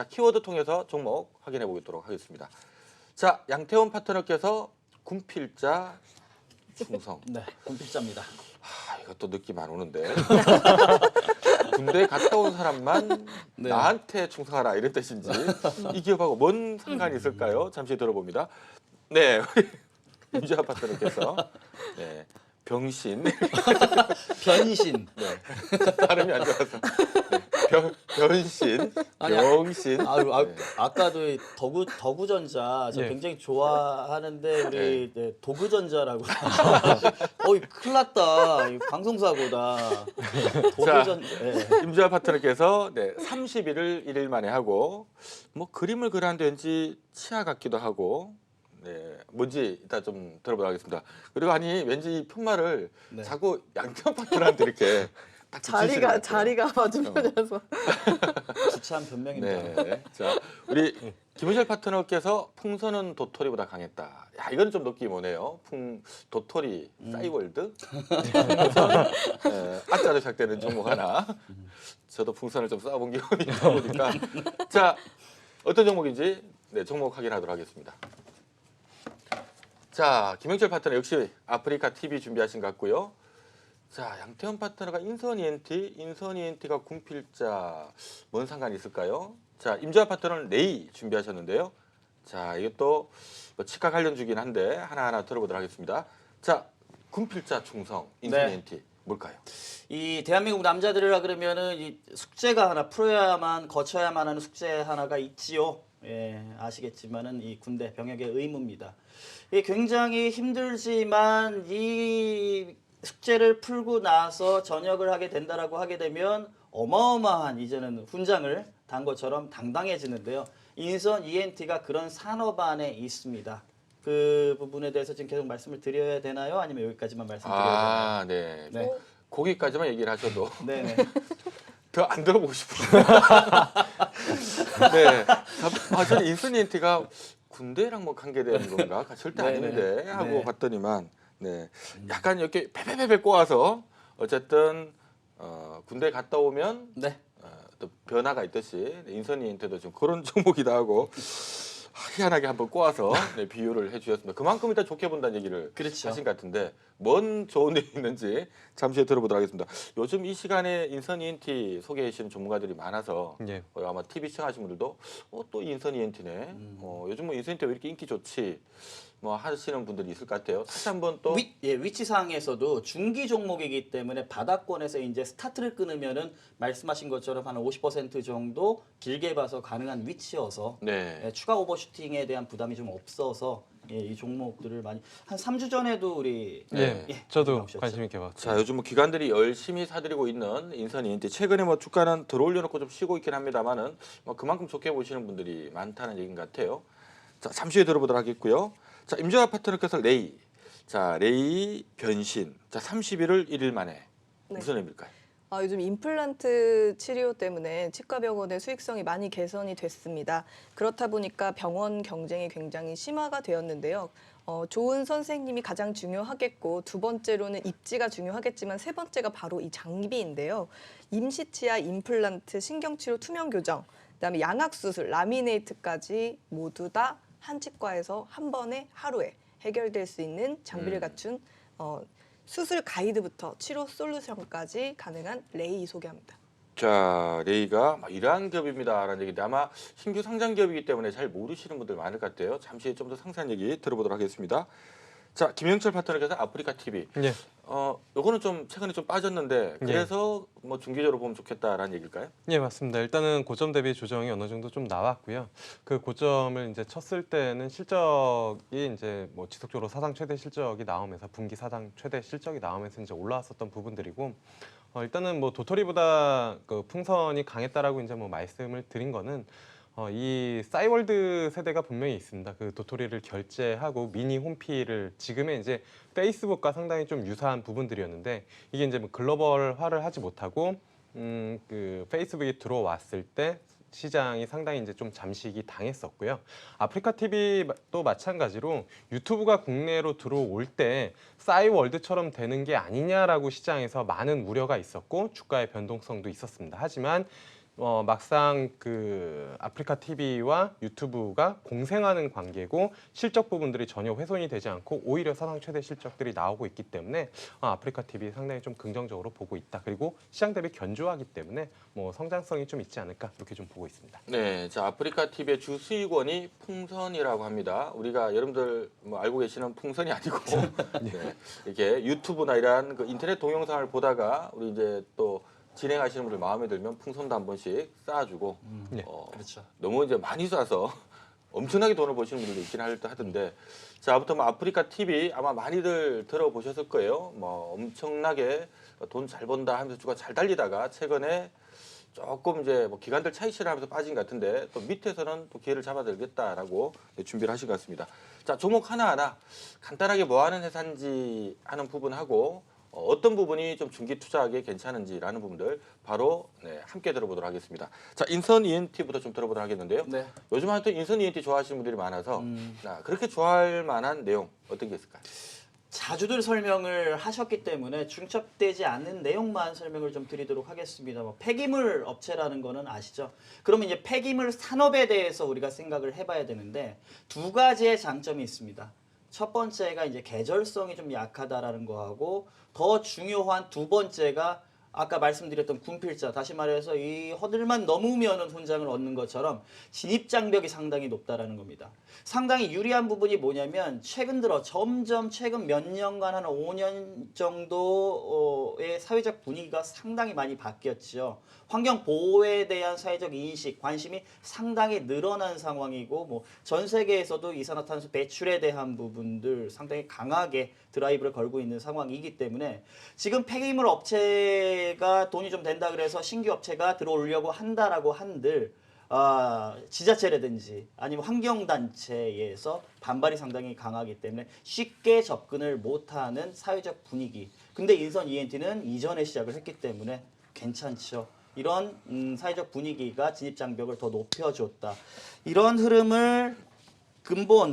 자, 키워드 통해서 종목 확인해 보도록 하겠습니다. 자, 양태원 파트너께서 군필자 충성. 네, 군필자입니다. 이것도 느낌 안 오는데. 군대 갔다 온 사람만 네. 나한테 충성하라 이런 뜻인지 이 기업하고 뭔 상관이 있을까요? 잠시 들어봅니다. 네, 우리 임지아 파트너께서 네, 병신. 변신. 네, 발음이 안 좋아서 네, 변신, 아니, 병신. 네. 아까도 이 더구전자 저 예. 굉장히 좋아하는데 우리 네. 네, 도구전자라고. 큰일 났다. 이 방송사고다. 도구전. 네. 임지아 파트너께서 네, 30일을 1일 만에 하고 뭐 그림을 그렸는데 왠지 치아 같기도 하고 네, 뭔지 이따 좀 들어보도록 하겠습니다. 그리고 아니 왠지 이 편말을 네. 자꾸 양태원 파트너한테 이렇게 딱 붙이시는 것 같아요. 자리가 맞으면서 주차한 변명입니다. 네. 자, 우리 김은철 파트너께서 풍선은 도토리보다 강했다. 야, 이거는 좀 느낌이 오네요. 도토리, 싸이월드. 풍선, 아짜로 시작되는 종목 하나. 저도 풍선을 좀 쏴본 경험이 있다 보니까. 자, 어떤 종목인지 네, 종목 확인하도록 하겠습니다. 자, 김영철 파트너 역시 아프리카 TV 준비하신 것 같고요. 자, 양태원 파트너가 인선 ENT가 군필자 뭔 상관이 있을까요? 자, 임지아 파트너는 레이 준비하셨는데요. 자, 이것도 뭐 치과 관련주긴 한데 하나하나 들어보도록 하겠습니다. 자, 군필자 충성, 인선 네. ENT 뭘까요? 이 대한민국 남자들이라 그러면은 이 숙제가 하나 풀어야만 거쳐야만 하는 숙제 하나가 있지요. 예, 아시겠지만은 이 군대 병역의 의무입니다. 이게 굉장히 힘들지만 이 숙제를 풀고 나서 전역을 하게 된다라고 하게 되면 어마어마한 이제는 훈장을 단 것처럼 당당해지는데요. 인선 ENT가 그런 산업 안에 있습니다. 그 부분에 대해서 지금 계속 말씀을 드려야 되나요? 아니면 여기까지만 말씀드려야 되나요? 아, 네. 네. 거기까지만 얘기를 하셔도 네네. 더 안 들어보고 싶어요. 네. 저는 인선 ENT가 군대랑 뭐 관계되는 건가? 절대 네네. 아닌데 하고 네. 봤더니만 네, 약간 이렇게 패패패패 꼬아서 어쨌든 군대 갔다 오면 네. 또 변화가 있듯이 인선 ENT도 좀 그런 종목이다 하고 희한하게 한번 꼬아서 네, 비유를 해주셨습니다. 그만큼 일단 좋게 본다는 얘기를 그렇죠. 하신 것 같은데 뭔 좋은 일이 있는지 잠시 후에 들어보도록 하겠습니다. 요즘 이 시간에 인선 ENT 소개해 주시는 전문가들이 많아서 예. 아마 TV 시청하신 분들도 또 인선 ENT네. 요즘 뭐 인선 ENT 왜 이렇게 인기 좋지? 뭐 하시는 분들이 있을 것 같아요. 다시 한번 또 위치상에서도 중기 종목이기 때문에 바닥권에서 이제 스타트를 끊으면은 말씀하신 것처럼 한 50% 정도 길게 봐서 가능한 위치여서 네. 추가 오버슈팅에 대한 부담이 좀 없어서 이 종목들을 많이 한 3주 전에도 우리 네. 저도 나오셨죠. 관심 있게 봤어요. 자, 요즘 뭐 기관들이 열심히 사들이고 있는 인선 ENT 최근에 뭐 주가는 들어올려 놓고 좀 쉬고 있긴 합니다만은 뭐 그만큼 좋게 보시는 분들이 많다는 얘기인 것 같아요. 자, 잠시 후에 들어보도록 하겠고요. 자, 임지아 파트너께서 레이. 자, 레이 변신. 자, 30일을 1일 만에. 네. 무슨 의미일까요? 요즘 임플란트 치료 때문에 치과 병원의 수익성이 많이 개선이 됐습니다. 그렇다 보니까 병원 경쟁이 굉장히 심화가 되었는데요. 좋은 선생님이 가장 중요하겠고 두 번째로는 입지가 중요하겠지만 세 번째가 바로 이 장비인데요. 임시치아 임플란트, 신경치료 투명 교정, 그다음에 양악수술, 라미네이트까지 모두 다 한 치과에서 한 번에 하루에 해결될 수 있는 장비를 갖춘 수술 가이드부터 치료 솔루션까지 가능한 레이 소개합니다. 자, 레이가 이러한 기업입니다라는 얘기인데 아마 신규 상장 기업이기 때문에 잘 모르시는 분들 많을 것 같아요. 잠시 후에 좀 더 상세한 얘기 들어보도록 하겠습니다. 자, 김영철 파트너께서 아프리카 TV. 예. 요거는 좀 최근에 좀 빠졌는데 그래서 뭐 중기적으로 보면 좋겠다라는 얘기일까요? 예, 맞습니다. 일단은 고점 대비 조정이 어느 정도 좀 나왔고요. 그 고점을 이제 쳤을 때는 실적이 이제 뭐 지속적으로 사상 최대 실적이 나오면서 분기 사상 최대 실적이 나오면서 이제 올라왔었던 부분들이고 일단은 뭐 도토리보다 그 풍선이 강했다라고 이제 뭐 말씀을 드린 거는 이 싸이월드 세대가 분명히 있습니다. 그 도토리를 결제하고 미니 홈피를 지금의 이제 페이스북과 상당히 좀 유사한 부분들이었는데 이게 이제 뭐 글로벌화를 하지 못하고 그 페이스북이 들어왔을 때 시장이 상당히 이제 좀 잠식이 당했었고요. 아프리카 TV도 마찬가지로 유튜브가 국내로 들어올 때 싸이월드처럼 되는 게 아니냐라고 시장에서 많은 우려가 있었고 주가의 변동성도 있었습니다. 하지만 막상 그 아프리카 TV와 유튜브가 공생하는 관계고 실적 부분들이 전혀 훼손이 되지 않고 오히려 사상 최대 실적들이 나오고 있기 때문에 아프리카 TV 상당히 좀 긍정적으로 보고 있다. 그리고 시장 대비 견조하기 때문에 뭐 성장성이 좀 있지 않을까 이렇게 좀 보고 있습니다. 네, 자 아프리카 TV의 주 수익원이 풍선이라고 합니다. 우리가 여러분들 뭐 알고 계시는 풍선이 아니고 네, 이렇게 유튜브나 이런 그 인터넷 동영상을 보다가 우리 이제 또 진행하시는 분들 마음에 들면 풍선도 한 번씩 쏴주고 네, 그렇죠. 너무 이제 많이 쏴서 엄청나게 돈을 버시는 분들도 있긴 하던데 자 아무튼 뭐 아프리카 TV 아마 많이들 들어보셨을 거예요. 뭐 엄청나게 돈 잘 번다 하면서 주가 잘 달리다가 최근에 조금 이제 뭐 기관들 차익실을 하면서 빠진 것 같은데 또 밑에서는 또 기회를 잡아들겠다라고 준비를 하신 것 같습니다. 자 종목 하나하나 간단하게 뭐 하는 회사인지 하는 부분하고 어떤 부분이 좀 중기 투자하기에 괜찮은지라는 부분들 바로 함께 들어보도록 하겠습니다. 자 인선 ENT부터 좀 들어보도록 하겠는데요. 네. 요즘 하여튼 인선 ENT 좋아하시는 분들이 많아서 그렇게 좋아할 만한 내용 어떤 게 있을까요? 자주들 설명을 하셨기 때문에 중첩되지 않는 내용만 설명을 좀 드리도록 하겠습니다. 뭐 폐기물 업체라는 거는 아시죠? 그러면 이제 폐기물 산업에 대해서 우리가 생각을 해봐야 되는데 두 가지의 장점이 있습니다. 첫 번째가 이제 계절성이 좀 약하다라는 거하고 더 중요한 두 번째가 아까 말씀드렸던 군필자, 다시 말해서 이 허들만 넘으면은 훈장을 얻는 것처럼 진입 장벽이 상당히 높다라는 겁니다. 상당히 유리한 부분이 뭐냐면 최근 들어 점점 최근 몇 년간 한 5년 정도의 사회적 분위기가 상당히 많이 바뀌었죠. 환경 보호에 대한 사회적 인식, 관심이 상당히 늘어난 상황이고 뭐 전 세계에서도 이산화탄소 배출에 대한 부분들 상당히 강하게 드라이브를 걸고 있는 상황이기 때문에 지금 폐기물 업체가 돈이 좀 된다 그래서 신규 업체가 들어오려고 한다라고 한들 지자체라든지 아니면 환경단체에서 반발이 상당히 강하기 때문에 쉽게 접근을 못하는 사회적 분위기. 근데 인선 ENT는 이전에 시작을 했기 때문에 괜찮죠. 이런 사회적 분위기가 진입장벽을 더 높여줬다. 이런 흐름을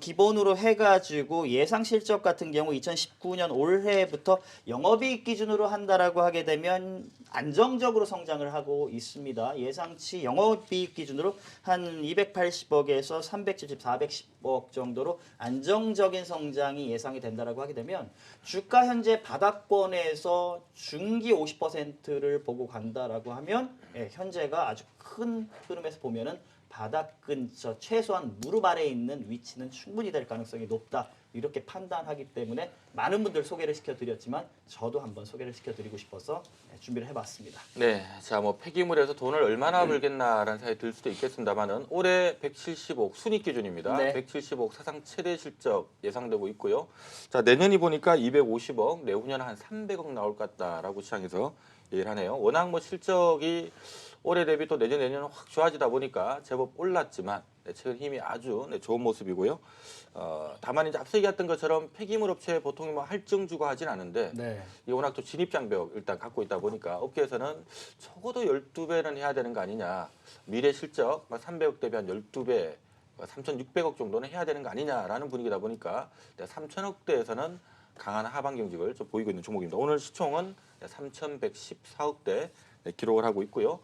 기본으로 해가지고 예상 실적 같은 경우 2019년 올해부터 영업이익 기준으로 한다라고 하게 되면 안정적으로 성장을 하고 있습니다. 예상치 영업이익 기준으로 한 280억에서 370, 410억 정도로 안정적인 성장이 예상이 된다라고 하게 되면 주가 현재 바닥권에서 중기 50%를 보고 간다라고 하면 현재가 아주 큰 흐름에서 보면은 바닥 근처 최소한 무릎 아래에 있는 위치는 충분히 될 가능성이 높다. 이렇게 판단하기 때문에 많은 분들 소개를 시켜드렸지만 저도 한번 소개를 시켜드리고 싶어서 준비를 해봤습니다. 네, 자 뭐 폐기물에서 돈을 얼마나 벌겠나라는 생각이 들 수도 있겠습니다만은 올해 170억 순익 기준입니다. 네. 170억 사상 최대 실적 예상되고 있고요. 자 내년이 보니까 250억, 내후년은 한 300억 나올 것 같다라고 시장에서 얘기를 하네요. 워낙 뭐 실적이 올해 대비 또 내년은 확 좋아지다 보니까 제법 올랐지만 최근 힘이 아주 좋은 모습이고요. 다만 이제 앞서 얘기했던 것처럼 폐기물 업체 보통 뭐 할증 주고 하진 않은데 이게 워낙 또 진입 장벽 일단 갖고 있다 보니까 업계에서는 적어도 12배는 해야 되는 거 아니냐. 미래 실적 300억 대비 한 12배, 3,600억 정도는 해야 되는 거 아니냐라는 분위기다 보니까 3,000억대에서는 강한 하방 경직을 좀 보이고 있는 종목입니다. 오늘 시총은 3,114억대 기록을 하고 있고요.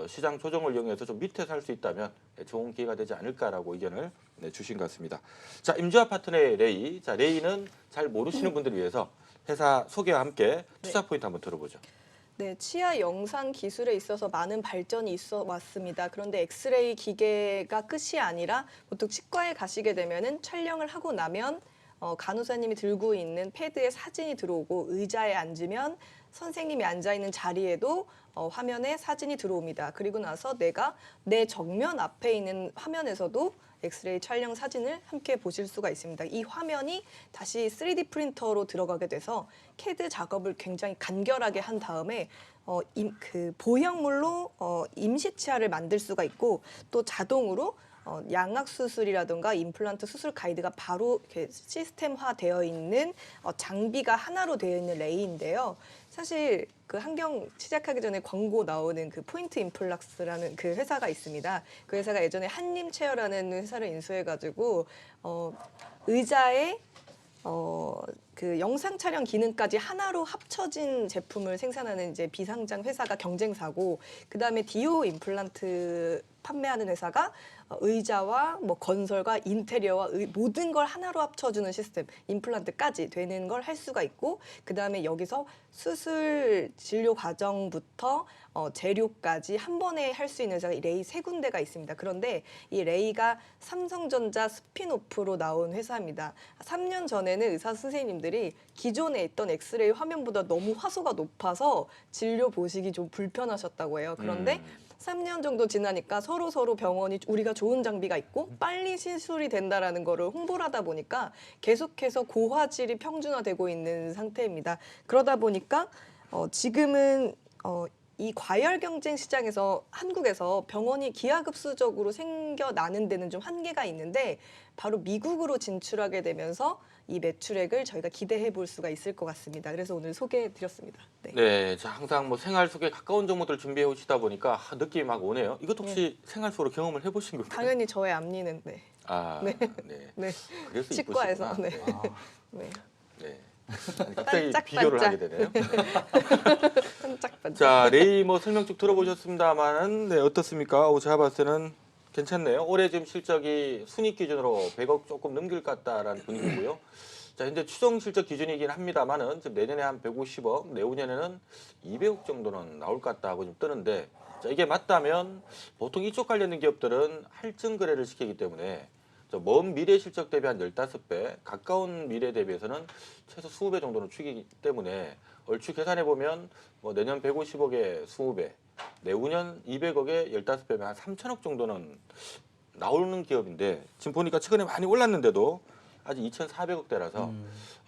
시장 조정을 이용해서 좀 밑에서 할 수 있다면 좋은 기회가 되지 않을까라고 의견을 주신 것 같습니다. 자, 임주아 파트너의 레이. 자, 레이는 잘 모르시는 분들을 위해서 회사 소개와 함께 투자 포인트 한번 들어보죠. 네, 치아 영상 기술에 있어서 많은 발전이 있어 왔습니다. 그런데 엑스레이 기계가 끝이 아니라 보통 치과에 가시게 되면은 촬영을 하고 나면 간호사님이 들고 있는 패드에 사진이 들어오고 의자에 앉으면 선생님이 앉아 있는 자리에도 화면에 사진이 들어옵니다. 그리고 나서 내가 내 정면 앞에 있는 화면에서도 엑스레이 촬영 사진을 함께 보실 수가 있습니다. 이 화면이 다시 3D 프린터로 들어가게 돼서 CAD 작업을 굉장히 간결하게 한 다음에 그 보형물로 임시 치아를 만들 수가 있고 또 자동으로 양악 수술이라든가 임플란트 수술 가이드가 바로 이렇게 시스템화되어 있는 장비가 하나로 되어 있는 레이인데요. 사실 그 한경 시작하기 전에 광고 나오는 그 포인트 임플락스라는 그 회사가 있습니다. 그 회사가 예전에 한림체어라는 회사를 인수해가지고 의자에 그 영상 촬영 기능까지 하나로 합쳐진 제품을 생산하는 이제 비상장 회사가 경쟁사고, 그다음에 디오 임플란트 판매하는 회사가 의자와 뭐 건설과 인테리어와 모든 걸 하나로 합쳐주는 시스템, 임플란트까지 되는 걸 할 수가 있고, 그다음에 여기서 수술 진료 과정부터 재료까지 한 번에 할 수 있는 회사가 이 레이 3군데가 있습니다. 그런데 이 레이가 삼성전자 스핀오프로 나온 회사입니다. 3년 전에는 의사 선생님들이 기존에 있던 엑스레이 화면보다 너무 화소가 높아서 진료 보시기 좀 불편하셨다고 해요. 그런데 3년 정도 지나니까 서로 병원이 우리가 좋은 장비가 있고 빨리 시술이 된다라는 거를 홍보를 하다 보니까 계속해서 고화질이 평준화되고 있는 상태입니다. 그러다 보니까 지금은 이 과열 경쟁 시장에서 한국에서 병원이 기하급수적으로 생겨나는 데는 좀 한계가 있는데, 바로 미국으로 진출하게 되면서 이 매출액을 저희가 기대해 볼 수가 있을 것 같습니다. 그래서 오늘 소개해 드렸습니다. 네. 네, 자, 항상 뭐 생활 속에 가까운 정보들 준비해 오시다 보니까 느낌이 막 오네요. 이것도 혹시 생활 속으로 경험을 해보신 건가요? 당연히 저의 앞니는 네. 아, 네. 네. 네. 그래서 치과에서 이쁘시구나. 네. 네. 네. 갑자기 반짝, 비교를 반짝. 하게 되네요. 반짝반짝. 자, 레이 뭐 설명 쭉 들어보셨습니다만, 네, 어떻습니까? 제가 봤을 때는 괜찮네요. 올해 지금 실적이 순익 기준으로 100억 조금 넘길 것 같다라는 분위기고요. 자, 현재 추정 실적 기준이긴 합니다만은 지금 내년에 한 150억, 내후년에는 200억 정도는 나올 것 같다고 좀 뜨는데, 자, 이게 맞다면 보통 이쪽 관련된 기업들은 할증 거래를 시키기 때문에 먼 미래 실적 대비 한 15배, 가까운 미래 대비해서는 최소 20배 정도는 추이기 때문에 얼추 계산해 보면 뭐 내년 150억에 20배, 내후년 200억에 15배면 한 3천억 정도는 나오는 기업인데, 지금 보니까 최근에 많이 올랐는데도 아직 2,400억대라서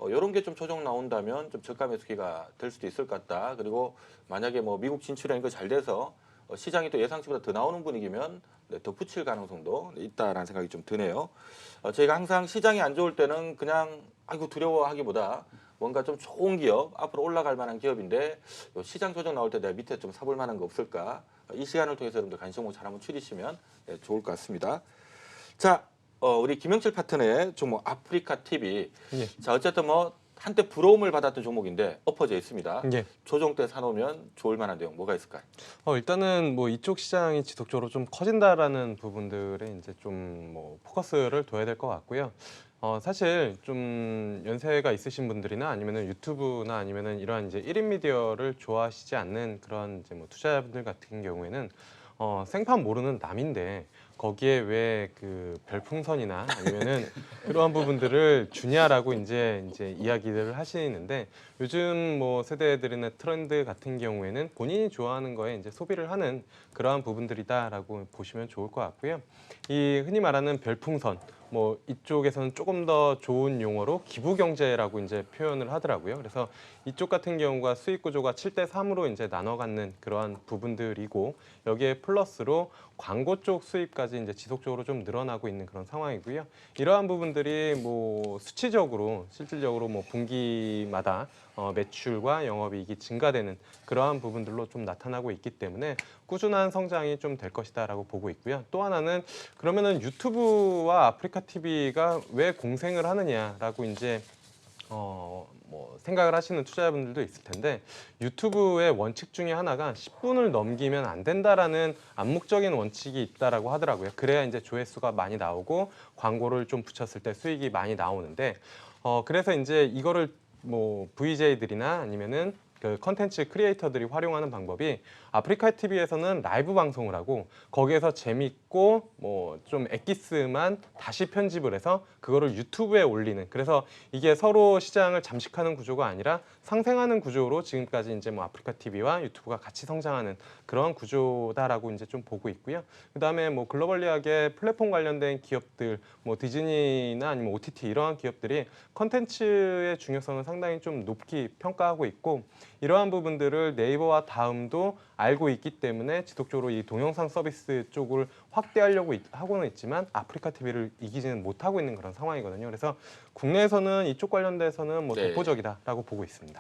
이런 게 좀 조정 나온다면 좀 저가 매수기가 될 수도 있을 것 같다. 그리고 만약에 뭐 미국 진출이라는 거 잘 돼서 시장이 또 예상치보다 더 나오는 분위기면 더 붙일 가능성도 있다라는 생각이 좀 드네요. 저희가 항상 시장이 안 좋을 때는 그냥 아이고 두려워하기보다 뭔가 좀 좋은 기업, 앞으로 올라갈 만한 기업인데 시장 조정 나올 때 내가 밑에 좀 사볼 만한 거 없을까? 이 시간을 통해서 여러분들 관심 잘 한번 추리시면 좋을 것 같습니다. 자, 우리 김영철 파트너의 종목 아프리카 TV. 예. 자, 어쨌든 뭐 한때 부러움을 받았던 종목인데 엎어져 있습니다. 예. 조정 때 사놓으면 좋을 만한 내용 뭐가 있을까요? 일단은 뭐 이쪽 시장이 지속적으로 좀 커진다라는 부분들에 이제 좀 뭐 포커스를 둬야 될 것 같고요. 사실 좀 연세가 있으신 분들이나 아니면은 유튜브나 아니면은 이러한 이제 1인 미디어를 좋아하시지 않는 그런 이제 뭐 투자자분들 같은 경우에는 생판 모르는 남인데 거기에 왜 그 별풍선이나 아니면은 그러한 부분들을 주냐라고 이제 이야기들을 하시는데, 요즘 뭐 세대들이나 트렌드 같은 경우에는 본인이 좋아하는 거에 이제 소비를 하는 그러한 부분들이다라고 보시면 좋을 것 같고요. 이 흔히 말하는 별풍선, 뭐 이쪽에서는 조금 더 좋은 용어로 기부 경제라고 이제 표현을 하더라고요. 그래서 이쪽 같은 경우가 수익 구조가 7대 3으로 이제 나눠 갖는 그러한 부분들이고, 여기에 플러스로 광고 쪽 수입까지 이제 지속적으로 좀 늘어나고 있는 그런 상황이고요. 이러한 부분들이 뭐 수치적으로 실질적으로 뭐 분기마다 매출과 영업이익이 증가되는 그러한 부분들로 좀 나타나고 있기 때문에 꾸준한 성장이 좀 될 것이다라고 보고 있고요. 또 하나는 그러면은 유튜브와 아프리카 TV가 왜 공생을 하느냐라고 이제 뭐 생각을 하시는 투자자분들도 있을 텐데, 유튜브의 원칙 중에 하나가 10분을 넘기면 안 된다라는 암묵적인 원칙이 있다라고 하더라고요. 그래야 이제 조회수가 많이 나오고 광고를 좀 붙였을 때 수익이 많이 나오는데, 그래서 이제 이거를 뭐 VJ들이나 아니면은 그 컨텐츠 크리에이터들이 활용하는 방법이, 아프리카 TV에서는 라이브 방송을 하고 거기에서 재밌고 뭐 좀 엑기스만 다시 편집을 해서 그거를 유튜브에 올리는, 그래서 이게 서로 시장을 잠식하는 구조가 아니라 상생하는 구조로 지금까지 이제 뭐 아프리카 TV와 유튜브가 같이 성장하는 그런 구조다라고 이제 좀 보고 있고요. 그다음에 뭐 글로벌리하게 플랫폼 관련된 기업들, 뭐 디즈니나 아니면 OTT 이러한 기업들이 컨텐츠의 중요성을 상당히 좀 높이 평가하고 있고, 이러한 부분들을 네이버와 다음도 알고 있기 때문에 지속적으로 이 동영상 서비스 쪽을 확대하려고 하고는 있지만 아프리카 TV를 이기지는 못하고 있는 그런 상황이거든요. 그래서 국내에서는 이쪽 관련돼서는 뭐 네. 독보적이다라고 보고 있습니다.